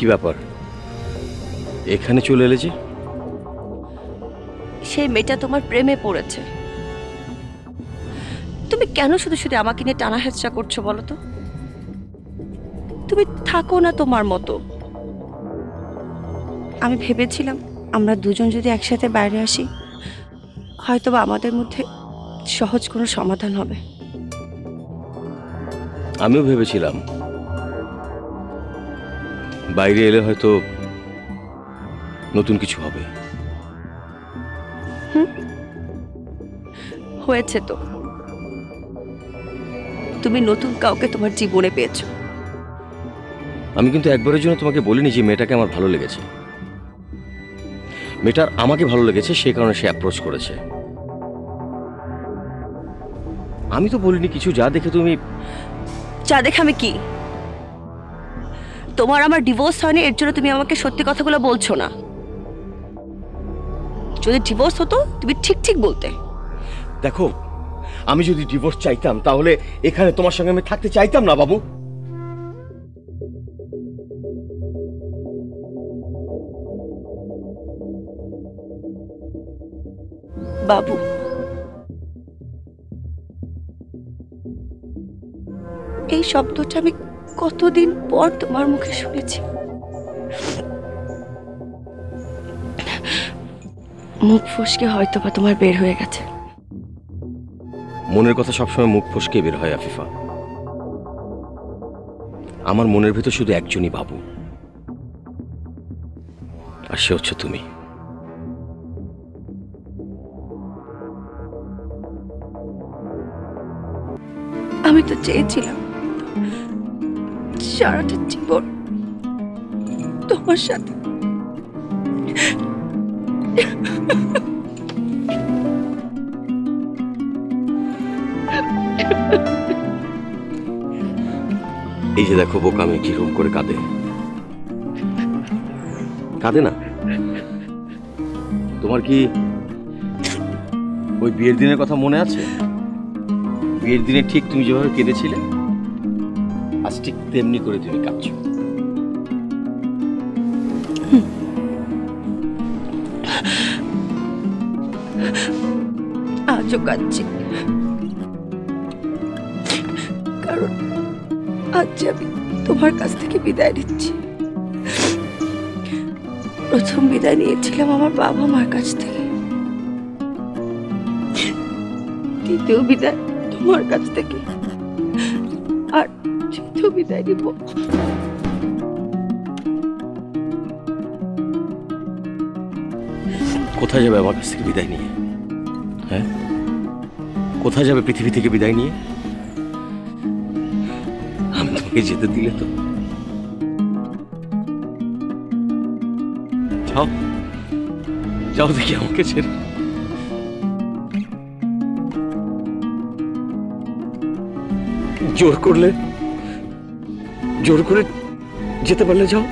কি ব্যাপার, এখানে চলে এলে যে? সেই মেয়েটা তোমার প্রেমে পড়েছে। তুমি কেন শুধু শুধু আমাকে নিয়ে টানা হেঁচড়া করছো বলো তো? তুমি থাকো না তোমার মতো। আমি ভেবেছিলাম আমরা দুজন যদি একসাথে বাইরে আসি, হয়তোবা আমাদের মধ্যে সহজ কোনো সমাধান হবে। আমিও ভেবেছিলাম বাইরে এলে হয়তো নতুন কিছু হবে। হয়েছে তো। তুমি নতুন কাউকে তোমার জীবনে পেয়েছো। আমি কিন্তু একবারের জন্য তোমাকে বলিনি যে মেয়েটাকে আমার ভালো লেগেছে। মেয়েটার আমাকে ভালো লেগেছে, সেই কারণে সে অ্যাপ্রোচ করেছে। আমি তো বলিনি কিছু। যা দেখে তুমি। যা দেখে আমি কি? তোমার আমার ডিভোর্স হয়নি, এর জন্য তুমি আমাকে সত্যি কথাগুলো বলছো না। যদি ডিভোর্স হতো তুমি ঠিক ঠিক বলতে। দেখো, আমি যদি ডিভোর্স চাইতাম তাহলে এখানে তোমার সঙ্গে আমি থাকতে চাইতাম না বাবু। বাবু, এই শব্দটা আমি কতদিন পর তোমার মুখে শুনেছি। মুখ ফসকে হয়তো বা তোমার বের হয়ে গেছে। মনের কথা সবসময় মুখ ফসকে বের হয় আফিফা। আমার মনের ভেতর শুধু একজনই বাবু, আর সে হচ্ছে তুমি। আমি তো চেয়েছিলাম সারাটা জীবন তোমার সাথে। এই যে দেখো বোকা মেয়ে কিরকম করে কাঁদে। কাঁদে না? তোমার কি ওই বিয়ের দিনের কথা মনে আছে? বিয়ের দিনে ঠিক তুমি যেভাবে কেঁদেছিলে, আজ ঠিক তেমনি করে তুমি কাঁদছো। আজও কাঁদছি, কারণ আজ আমি তোমার কাছ থেকে বিদায় নিচ্ছি। প্রথম বিদায় নিয়েছিলাম আমার বাবা মার কাছ থেকে, দ্বিতীয় বিদায় তোমার কাছ থেকে, আর তৃতীয় বিদায় নিব কোথায় যাবে আমার কাছ থেকে বিদায় নিয়ে? হ্যাঁ, কোথায় যাবে পৃথিবী থেকে বিদায় নিয়ে? আমি তোমাকে যেতে দিলে তো। যাও যাও দেখি আমাকে ছেড়ে। জোর করলে, জোর করে যেতে পারলে যাও।